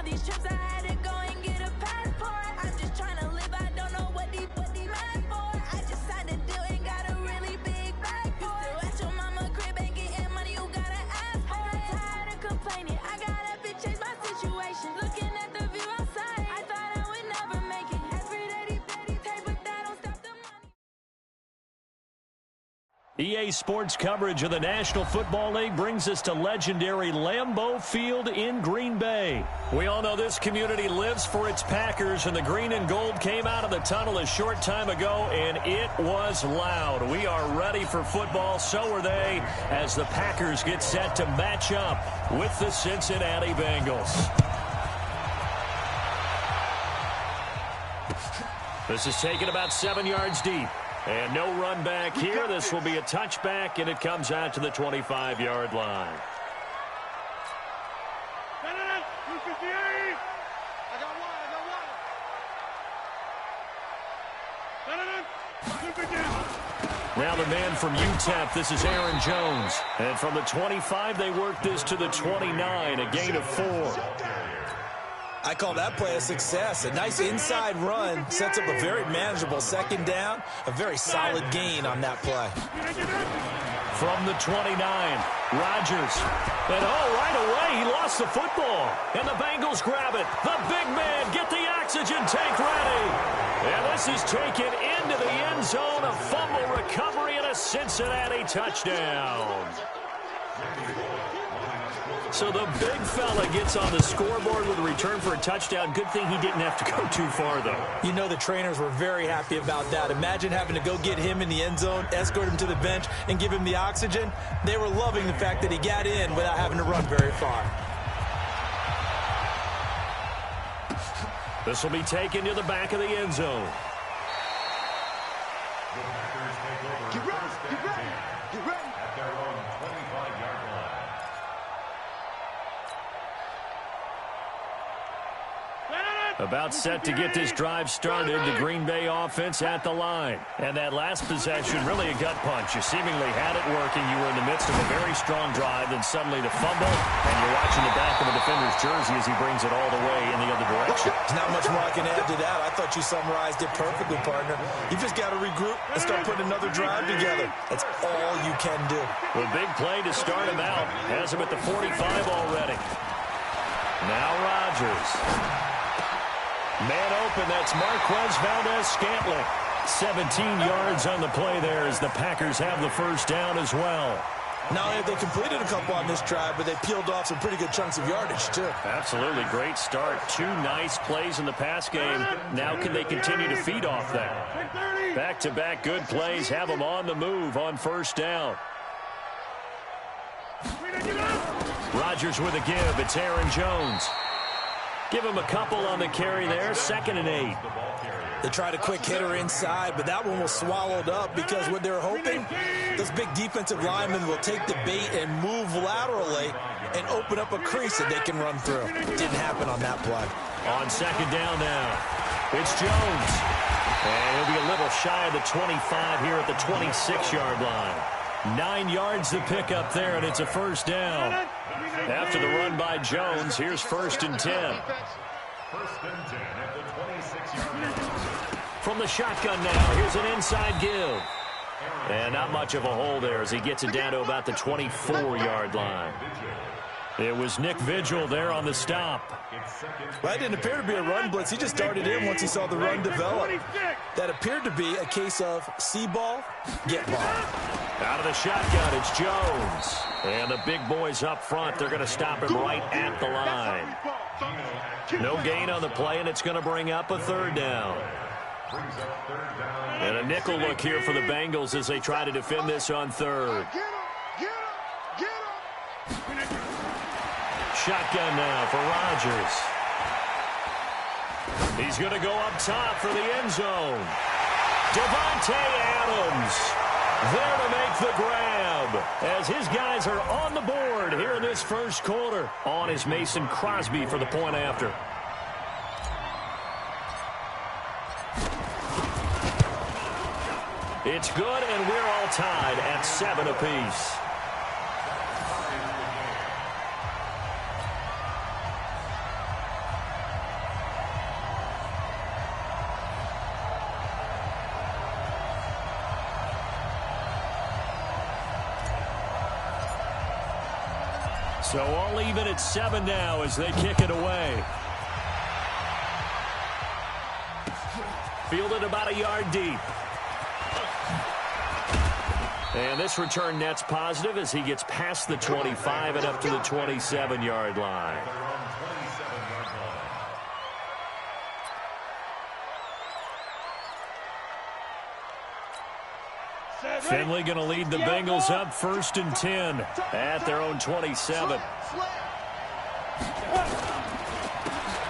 all these trips, I had to go and get a passport. I'm just trying to live, I don't know what these mad for. I just signed a deal and got a really big bag for it. At your mama crib ain't getting money, you gotta ask for it. I'm tired of complaining, I gotta change my situation. Looking at the view outside, I thought I would never make it. Every day, but that don't stop the money. EA Sports coverage of the National Football League brings us to legendary Lambeau Field in Green Bay. We all know this community lives for its Packers, and the green and gold came out of the tunnel a short time ago, and it was loud. We are ready for football, so are they, as the Packers get set to match up with the Cincinnati Bengals. This is taken about 7 yards deep. And no run back here. This will be a touchback, and it comes out to the 25-yard line. Now the man from UTEP, this is Aaron Jones. And from the 25, they work this to the 29, a gain of 4. I call that play a success. A nice inside run sets up a very manageable second down. A very solid gain on that play. From the 29, Rodgers. And right away, he lost the football. And the Bengals grab it. The big man, get the oxygen tank ready. And this is taken into the end zone. A fumble recovery and a Cincinnati touchdown. So the big fella gets on the scoreboard with a return for a touchdown. Good thing he didn't have to go too far, though. You know the trainers were very happy about that. Imagine having to go get him in the end zone, escort him to the bench, and give him the oxygen. They were loving the fact that he got in without having to run very far. This will be taken to the back of the end zone. Get ready, get ready, get ready. At their own 25-yard line. About set to get this drive started. The Green Bay offense at the line. And that last possession, really a gut punch. You seemingly had it working. You were in the midst of a very strong drive. Then suddenly the fumble. And you're watching the back of the defender's jersey as he brings it all the way in the other direction. There's not much more I can add to that. I thought you summarized it perfectly, partner. You just got to regroup and start putting another drive together. That's all you can do. The big play to start him out. Has him at the 45 already. Now Rodgers. Man open, that's Marquez Valdez-Scantling. 17 yards on the play there as the Packers have the first down as well. Not only have they completed a couple on this drive, but they peeled off some pretty good chunks of yardage, too. Absolutely. Great start. 2 nice plays in the pass game. Now can they continue to feed off that? Back-to-back good plays have them on the move on first down. Rodgers with a give. It's Aaron Jones. Give him a couple on the carry there. 2nd and 8. They tried a quick hitter inside, but that one was swallowed up because what they're hoping, those big defensive linemen will take the bait and move laterally and open up a crease that they can run through. Didn't happen on that play. On 2nd down now, it's Jones. And he'll be a little shy of the 25 here at the 26-yard line. 9 yards to pick up there, and it's a first down. After the run by Jones, here's 1st and 10. 1st and 10 at the 26-yard line. From the shotgun now, here's an inside give. And not much of a hole there as he gets it down to about the 24-yard line. It was Nick Vigil there on the stop. Well, it didn't appear to be a run blitz. He just darted in once he saw the run develop. That appeared to be a case of see ball, get ball. Out of the shotgun, it's Jones. And the big boys up front, they're going to stop him right at the line. No gain on the play, and it's going to bring up a 3rd down. And a nickel look here for the Bengals as they try to defend this on 3rd. Shotgun now for Rodgers. He's going to go up top for the end zone. Devontae Adams there to make the grab as his guys are on the board here in this first quarter. On is Mason Crosby for the point after. It's good, and we're all tied at 7 apiece. So all even at 7 now as they kick it away. Fielded about a yard deep. And this return net's positive as he gets past the 25 and up to the 27-yard line. Finley going to lead the Bengals up 1st and 10 at their own 27.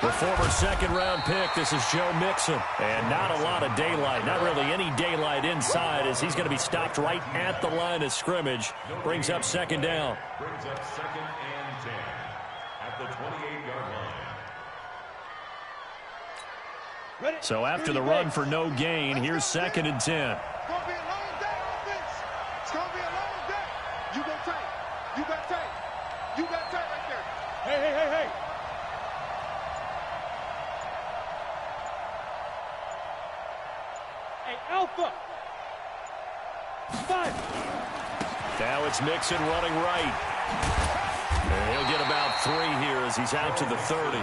The former second-round pick, this is Joe Mixon. And not a lot of daylight, not really any daylight inside as he's going to be stopped right at the line of scrimmage. Brings up 2nd down. Brings up 2nd and 10 at the 28-yard line. So after the run for no gain, here's 2nd and 10. You got tight. You got tight. You got tight right there. Hey. Hey, Alpha. 5. Now it's Mixon running right. And he'll get about 3 here as he's out to the 30.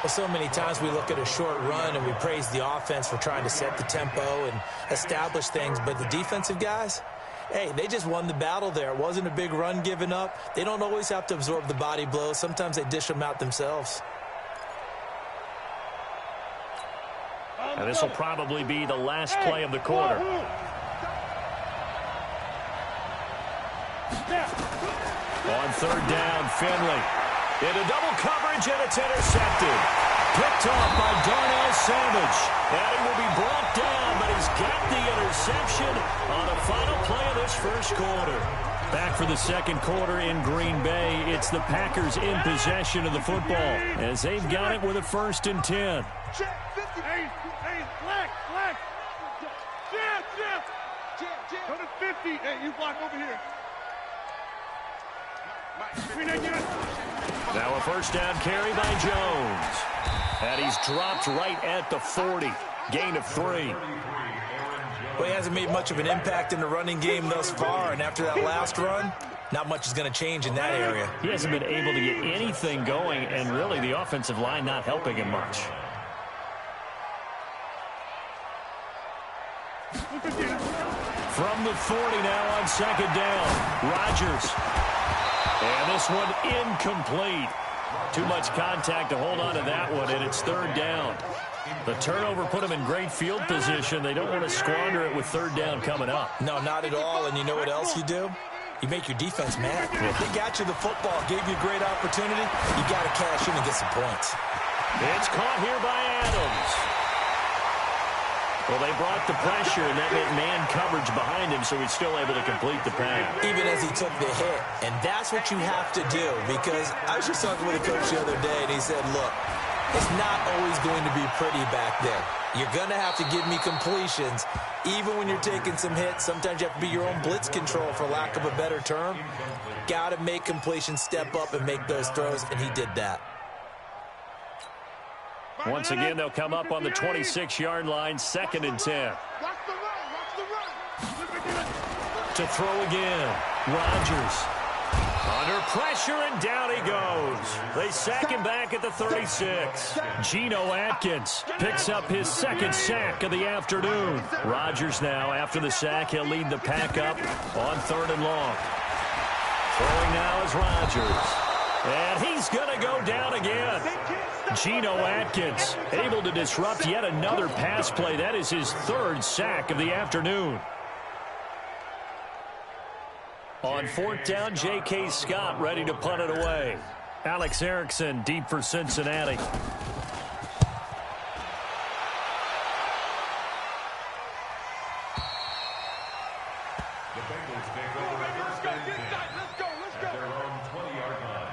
Well, so many times we look at a short run and we praise the offense for trying to set the tempo and establish things, but the defensive guys, hey, they just won the battle there. It wasn't a big run given up. They don't always have to absorb the body blows. Sometimes they dish them out themselves. And this will probably be the last play of the quarter. On 3rd down, Finley. Into double coverage, and it's intercepted. Picked off by Darnell Savage. And he will be brought down, but he's got the interception on the final play of this first quarter. Back for the second quarter in Green Bay. It's the Packers in possession of the football as they've got it with a 1st and 10. Hey, black. Jam. Go to 50. Hey, you block over here. Now a 1st down carry by Jones. And he's dropped right at the 40. Gain of 3. Well, he hasn't made much of an impact in the running game thus far, and after that last run, not much is going to change in that area. He hasn't been able to get anything going, and really the offensive line not helping him much. From the 40 now on 2nd down, Rodgers. And this one incomplete. Too much contact to hold on to that one, and it's 3rd down. The turnover put them in great field position. They don't want to squander it with 3rd down coming up. No, not at all. And you know what else you do? You make your defense mad. They got you the football, gave you a great opportunity. You got to cash in and get some points. It's caught here by Adams. Well, they brought the pressure, and that meant man coverage behind him, so he's still able to complete the pass. Even as he took the hit. And that's what you have to do, because I was just talking with a coach the other day, and he said, look, it's not always going to be pretty back there. You're going to have to give me completions. Even when you're taking some hits, sometimes you have to be your own blitz control, for lack of a better term. Got to make completions, step up, and make those throws, and he did that. Once again, they'll come up on the 26-yard line, 2nd and 10. Watch the run. To throw again, Rodgers. Under pressure, and down he goes. They sack him back at the 36. Geno Atkins picks up his 2nd sack of the afternoon. Rodgers now, after the sack, he'll lead the pack up on 3rd and long. Throwing now is Rodgers. And he's going to go down again. Geno Atkins able to disrupt yet another pass play. That is his 3rd sack of the afternoon. On 4th down, J.K. Scott ready to punt it away. Alex Erickson deep for Cincinnati. The Bengals take over 1st and 10 at their own 20-yard line.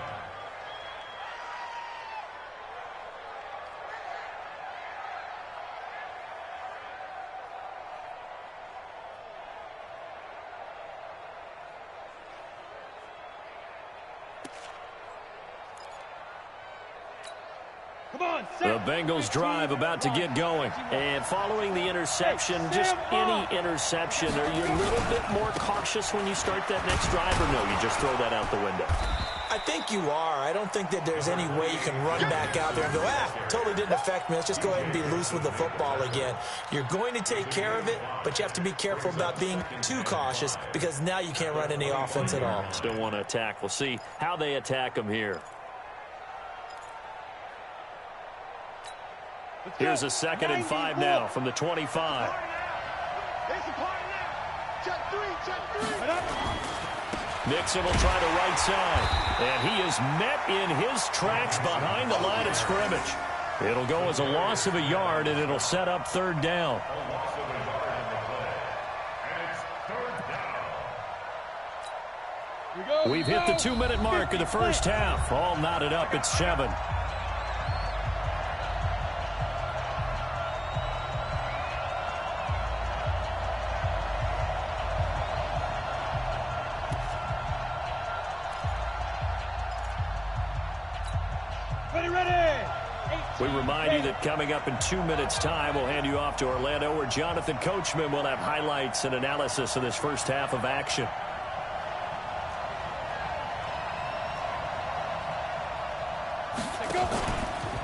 The Bengals drive about to get going. And following the interception, just any interception, are you a little bit more cautious when you start that next drive, or no, you just throw that out the window? I think you are. I don't think that there's any way you can run back out there and go, totally didn't affect me. Let's just go ahead and be loose with the football again. You're going to take care of it, but you have to be careful about being too cautious because now you can't run any offense at all. Still want to attack. We'll see how they attack them here. Here's a 2nd and 5 now from the 25. Mixon will try the right side, and he is met in his tracks behind the line of scrimmage. It'll go as a loss of a yard, and it'll set up 3rd down. We've hit the 2-minute mark of the first half. All knotted up at 7. We remind you that coming up in 2 minutes' time, we'll hand you off to Orlando, where Jonathan Coachman will have highlights and analysis of this first half of action.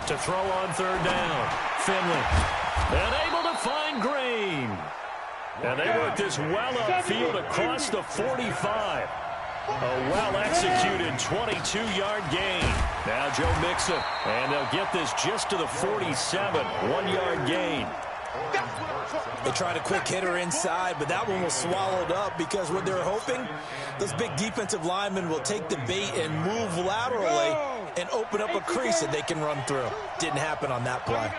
To throw on 3rd down, Finley. And able to find Green. And they work this well upfield across the 45. A well-executed 22-yard gain. Now Joe Mixon, and they'll get this just to the 47, 1-yard gain. They tried a quick hitter inside, but that one was swallowed up because what they're hoping, those big defensive linemen will take the bait and move laterally and open up a crease that they can run through. Didn't happen on that play.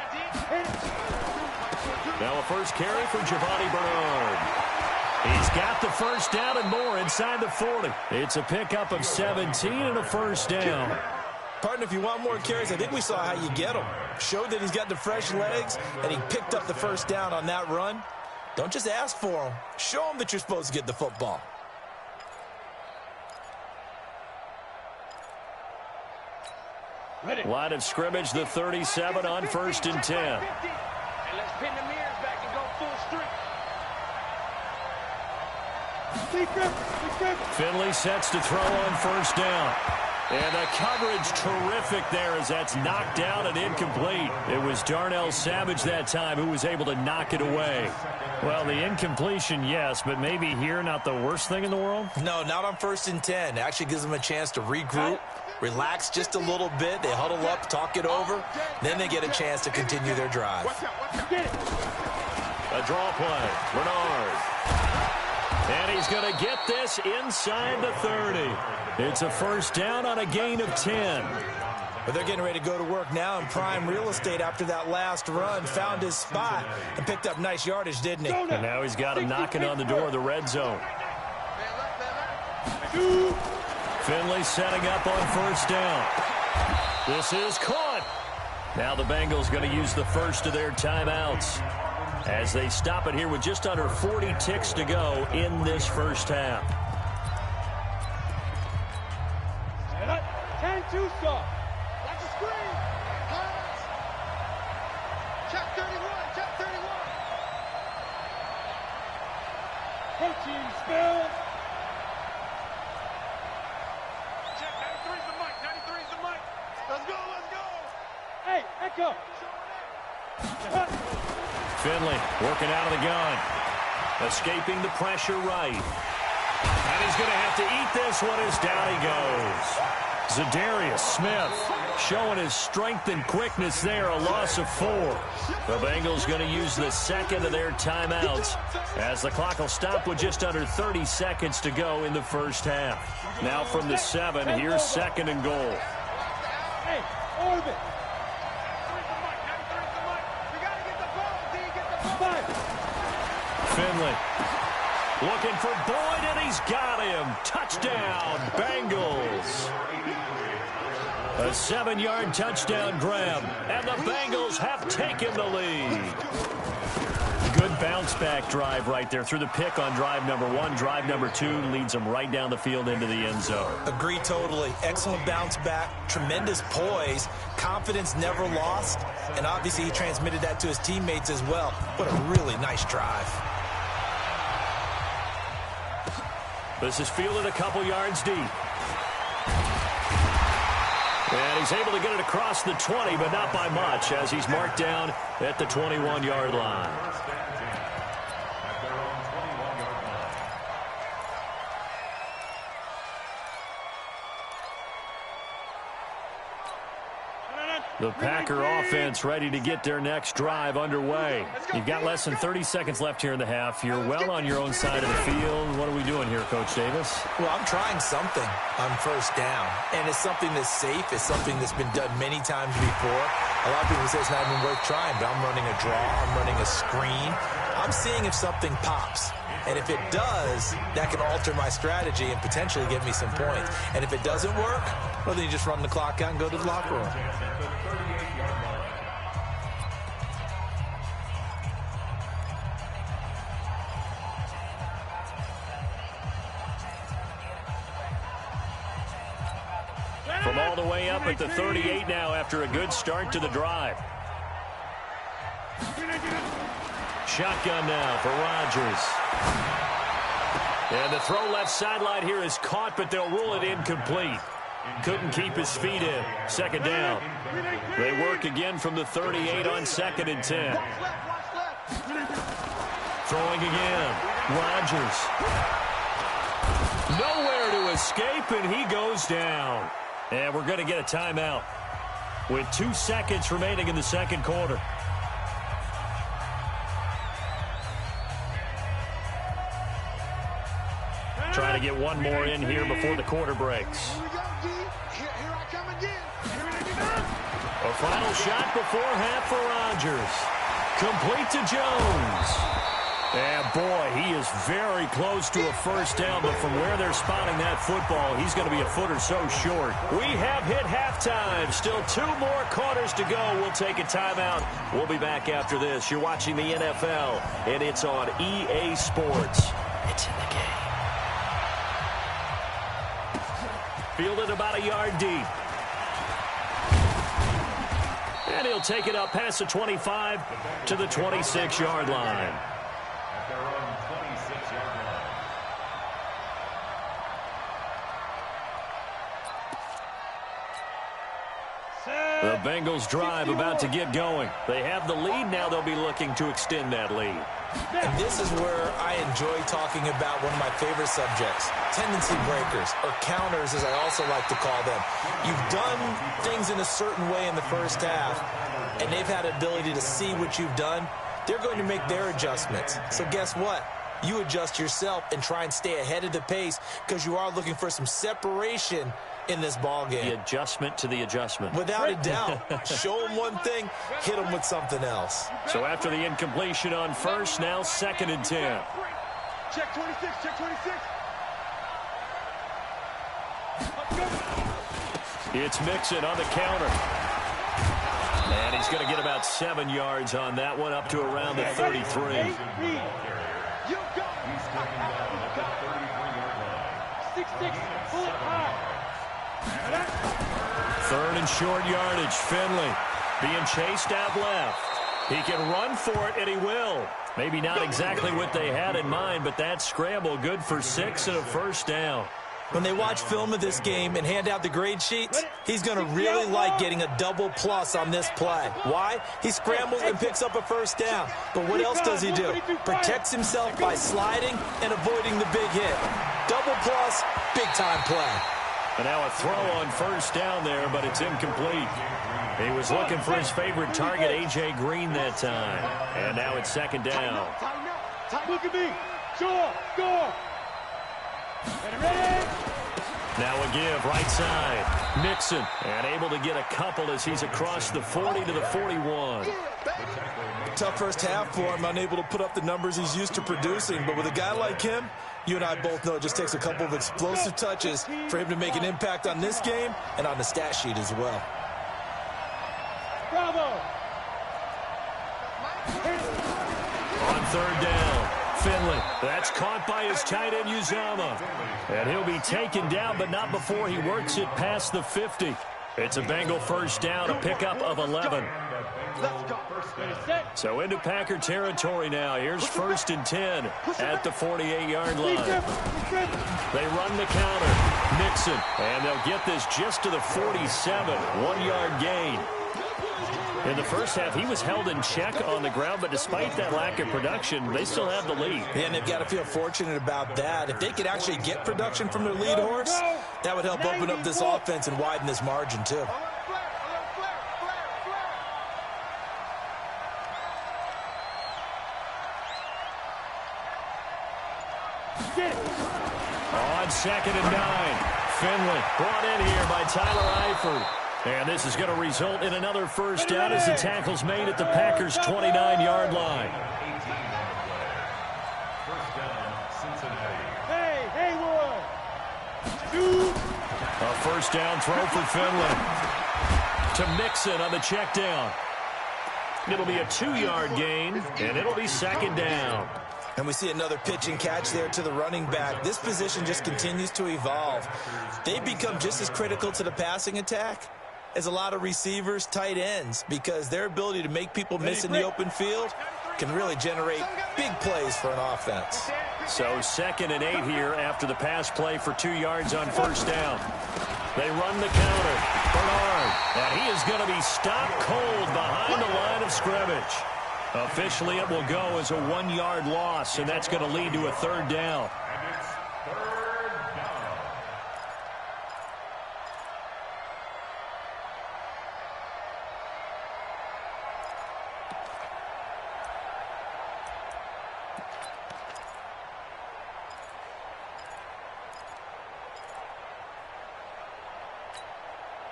Now a first carry for Giovanni Bernard. He's got the first down and more inside the 40. It's a pickup of 17 and a first down. Partner, if you want more carries, I think we saw how you get them. Showed that he's got the fresh legs, and he picked up the first down on that run. Don't just ask for them. Show them that you're supposed to get the football. Line of scrimmage, the 37 on 1st and 10. And let's pin the mirrors back and go full strength. Finley sets to throw on 1st down. And the coverage terrific there as that's knocked down and incomplete. It was Darnell Savage that time who was able to knock it away. Well, the incompletion, yes, but maybe here not the worst thing in the world? No, not on 1st and 10. It actually gives them a chance to regroup, relax just a little bit. They huddle up, talk it over. Then they get a chance to continue their drive. A draw play. Bernard. And he's going to get this inside the 30. It's a first down on a gain of 10. But they're getting ready to go to work now in prime real estate after that last run. Found his spot and picked up nice yardage, didn't he? And now he's got him knocking on the door of the red zone. Finley setting up on 1st down. This is caught. Now the Bengals going to use the first of their timeouts as they stop it here with just under 40 ticks to go in this first half. 10-2 stop. Watch the screen. Check 31. Check 31. Protein spill. Check 93's the mic. 93's the mic. Let's go. Let's go. Hey, Echo. Finley working out of the gun. Escaping the pressure right. And he's going to have to eat this one as down he goes. Zadarius Smith showing his strength and quickness there, a loss of 4. The Bengals going to use the second of their timeouts as the clock will stop with just under 30 seconds to go in the first half. Now from the 7, here's 2nd and goal. Hey, orbit. Finley looking for Boyd, and he's got him. Touchdown, Bengals. A 7-yard touchdown grab, and the Bengals have taken the lead. Good bounce-back drive right there through the pick on drive number 1. Drive number 2 leads them right down the field into the end zone. Agree totally. Excellent bounce back, tremendous poise, confidence never lost, and obviously he transmitted that to his teammates as well. What a really nice drive. This is fielded a couple yards deep. He's able to get it across the 20, but not by much, as he's marked down at the 21-yard line. The Packer offense ready to get their next drive underway. You've got less than 30 seconds left here in the half. You're well on your own side of the field. What are we doing here, Coach Davis? Well, I'm trying something on first down, and it's something that's safe. It's something that's been done many times before. A lot of people say it's not even worth trying, but I'm running a draw. I'm running a screen. I'm seeing if something pops. And if it does, that can alter my strategy and potentially get me some points. And if it doesn't work, well, then you just run the clock out and go to the locker room. From all the way up at the 38 now after a good start to the drive. Shotgun now for Rodgers. And the throw left sideline here is caught, but they'll rule it incomplete. Couldn't keep his feet in. Second down. They work again from the 38 on 2nd and 10. Throwing again. Rodgers. Nowhere to escape, and he goes down. And we're going to get a timeout with 2 seconds remaining in the second quarter. Trying to get one more in here before the quarter breaks. A final shot before half for Rodgers. Complete to Jones. And boy, he is very close to a first down, but from where they're spotting that football, he's going to be a foot or so short. We have hit halftime. Still 2 more quarters to go. We'll take a timeout. We'll be back after this. You're watching the NFL, and it's on EA Sports. It's in the game. Fielded about a yard deep. And he'll take it up past the 25 to the 26-yard line. The Bengals drive about to get going. They have the lead. Now they'll be looking to extend that lead. And this is where I enjoy talking about one of my favorite subjects, tendency breakers, or counters as I also like to call them. You've done things in a certain way in the first half, and they've had ability to see what you've done. They're going to make their adjustments. So guess what? You adjust yourself and try and stay ahead of the pace because you are looking for some separation in this ball game. The adjustment to the adjustment. Without a doubt. Show them one thing, hit them with something else. So after the incompletion on first, now 2nd and 10. Check 26, check 26. It's Mixon on the counter. And he's going to get about 7 yards on that one, up to around the 33. 6-6, pull it high. 3rd and short yardage. Finley being chased out left. He can run for it, and he will. Maybe not exactly what they had in mind, but that scramble good for 6 and a first down. When they watch film of this game and hand out the grade sheets, he's going to really like getting a double plus on this play. Why? He scrambles and picks up a first down. But what else does he do? Protects himself by sliding and avoiding the big hit. Double plus, big-time play. And now a throw on first down there, but it's incomplete. He was looking for his favorite target, A.J. Green, that time. And now it's 2nd down. Look at me. Sure, score. Ready? Now a give, right side. Mixon, and able to get a couple as he's across the 40 to the 41. Tough first half for him, unable to put up the numbers he's used to producing. But with a guy like him, you and I both know it just takes a couple of explosive touches for him to make an impact on this game and on the stat sheet as well. Bravo. On 3rd down, Finley. That's caught by his tight end, Uzama. And he'll be taken down, but not before he works it past the 50. It's a Bengal first down, a pickup of 11. So into Packer territory now. Here's 1st and 10 at the 48-yard line. They run the counter. Mixon. And they'll get this just to the 47. 1-yard gain. In the first half, he was held in check on the ground, but despite that lack of production, they still have the lead. And they've got to feel fortunate about that. If they could actually get production from their lead horse, that would help open up this offense and widen this margin, too. On 2nd and 9. Finley brought in here by Tyler Eifert. And this is going to result in another first down as the tackle's made at the Packers' 29-yard line. First down, Cincinnati. Hey, Haywood. A first down throw for Finley. To Mixon on the check down. It'll be a 2-yard gain, and it'll be 2nd down. And we see another pitch and catch there to the running back. This position just continues to evolve. They become just as critical to the passing attack as a lot of receivers, tight ends, because their ability to make people miss in the open field can really generate big plays for an offense. So 2nd and 8 here after the pass play for 2 yards on first down. They run the counter. Bernard. And he is going to be stopped cold behind the line of scrimmage. Officially, it will go as a 1-yard loss, and that's going to lead to a 3rd down. And it's 3rd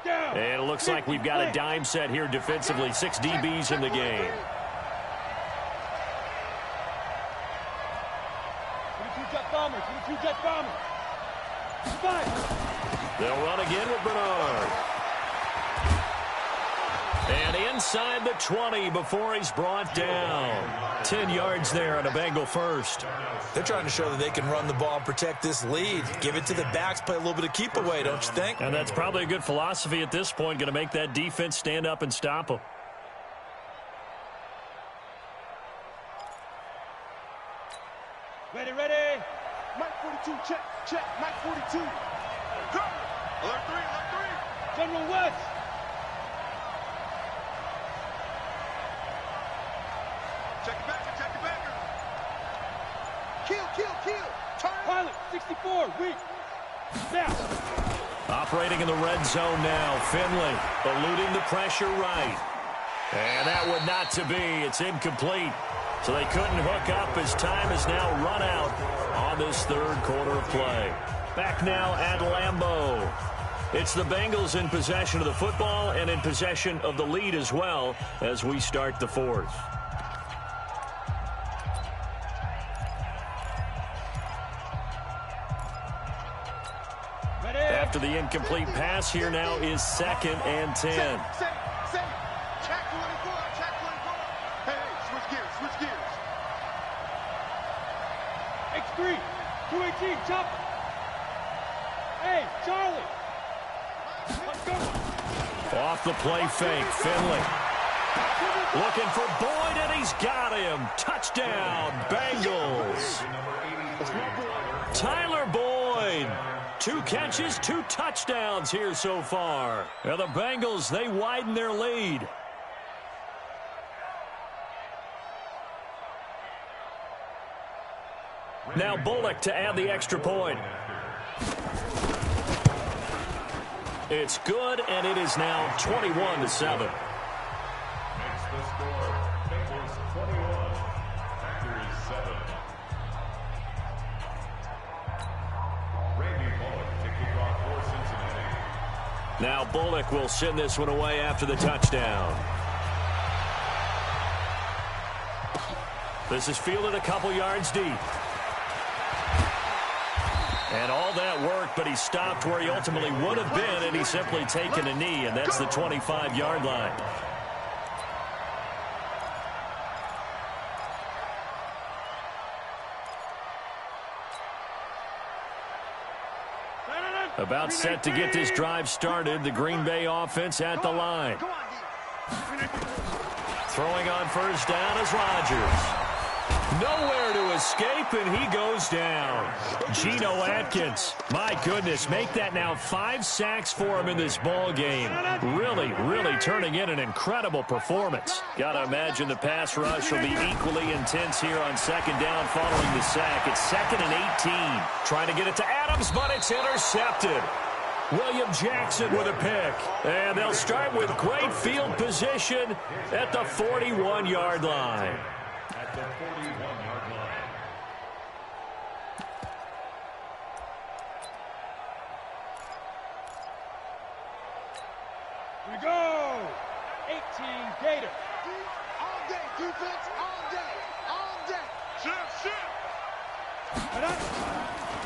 down. And it looks like we've got a dime set here defensively. 6 DBs in the game. They'll run again with Bernard. And inside the 20 before he's brought down. 10 yards there on a Bengal first. They're trying to show that they can run the ball and protect this lead. Give it to the backs, play a little bit of keep away, don't you think? And that's probably a good philosophy at this point, going to make that defense stand up and stop them. Ready. Mike 42, check. Mike 42. Go. Alert 3. General West. Check it back. Kill. Turn. Pilot, 64, weak. Snap. Operating in the red zone now. Finley eluding the pressure right. And that would not to be. It's incomplete. So they couldn't hook up as time is now run out on this 3rd quarter of play. Back now at Lambeau. It's the Bengals in possession of the football and in possession of the lead as well as we start the 4th. After the incomplete pass, here now is 2nd and 10. Check 24. Hey, switch gears. X3, 218, chop. Hey, Charlie. Let's go. Off the play fake, Finley. Looking for Boyd, and he's got him. Touchdown, Bengals. Tyler Boyd. 2 catches, 2 touchdowns here so far. Now the Bengals, they widen their lead. Now Bullock to add the extra point. It's good, and it is now 21-7. Next the score. Bengals 21. Packers 7. Randy Bullock to kick off for Cincinnati. Now Bullock will send this one away after the touchdown. This is fielded a couple yards deep. And all that worked, but he stopped where he ultimately would have been, and he's simply taken a knee, and that's the 25-yard line. About set to get this drive started, the Green Bay offense at the line. Throwing on first down is Rodgers. Nowhere to escape, and he goes down. Geno Atkins, my goodness, make that now 5 sacks for him in this ball game. Really turning in an incredible performance. Got to imagine the pass rush will be equally intense here on second down following the sack. It's 2nd and 18. Trying to get it to Adams, but it's intercepted. William Jackson with a pick. And they'll start with great field position at the 41-yard line. At the 41-yard line. We go. 18 Gator. All day, defense, all day, all day. Shift.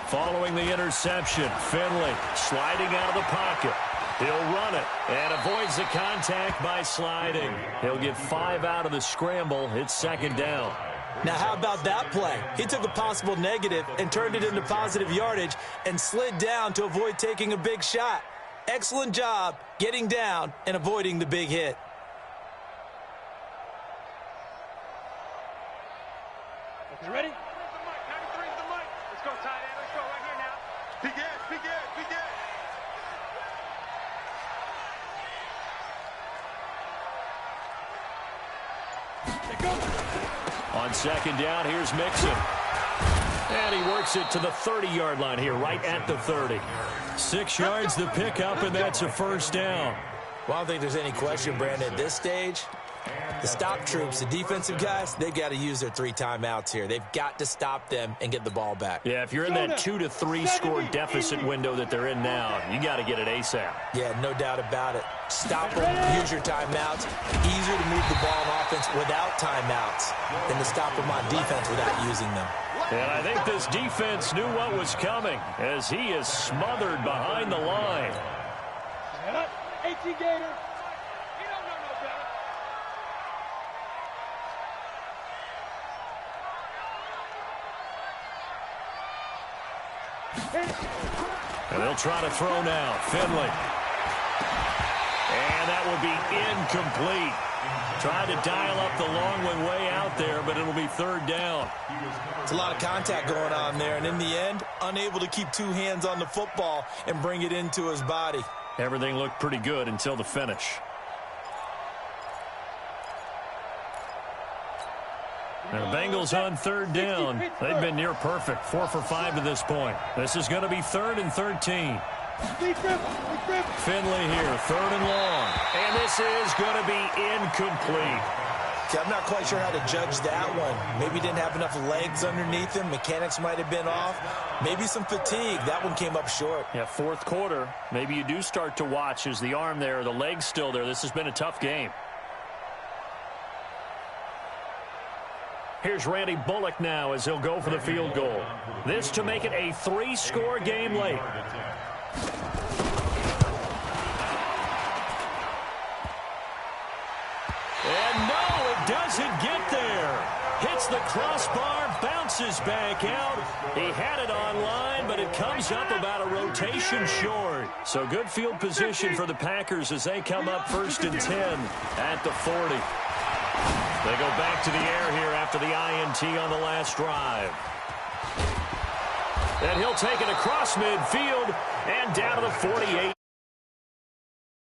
Following the interception, Finley sliding out of the pocket. He'll run it and avoids the contact by sliding. He'll get 5 out of the scramble. It's second down. Now, how about that play? He took a possible negative and turned it into positive yardage and slid down to avoid taking a big shot. Excellent job getting down and avoiding the big hit. Okay, ready? 93 is the mic. Let's go, tight end. Let's go right here now. Begin. On second down, here's Mixon. And he works it to the 30-yard line here, right at the 30. 6 yards the pickup, and that's a first down. Well, I don't think there's any question, Brandon, at this stage. The stop troops, the defensive guys, they've got to use their 3 timeouts here. They've got to stop them and get the ball back. Yeah, if you're in that 2 to 3 score deficit window that they're in now, you got to get it ASAP. Yeah, no doubt about it. Stop them, use your timeouts. Easier to move the ball on offense without timeouts than to stop them on defense without using them. And I think this defense knew what was coming as he is smothered behind the line. 18 Gator. You don't know no better. And they'll try to throw now. Finley. And that would be incomplete. Tried to dial up the long one way out there, but it'll be third down. It's a lot of contact going on there, and in the end, unable to keep 2 hands on the football and bring it into his body. Everything looked pretty good until the finish. And the Bengals on third down. They've been near perfect, 4 for 5 to this point. This is going to be 3rd and 13. Finley here, 3rd and long. And this is going to be incomplete. See, I'm not quite sure how to judge that one. Maybe he didn't have enough legs underneath him. Mechanics might have been off. Maybe some fatigue. That one came up short. Yeah, 4th quarter. Maybe you do start to watch as the arm there, the leg's still there. This has been a tough game. Here's Randy Bullock now as he'll go for the field goal. This to make it a 3-score game late. And no, it doesn't get there. Hits the crossbar, bounces back out. He had it on line, but it comes up about a rotation short. So good field position for the Packers as they come up 1st and 10 at the 40. They go back to the air here after the INT on the last drive. And he'll take it across midfield and down to the 48.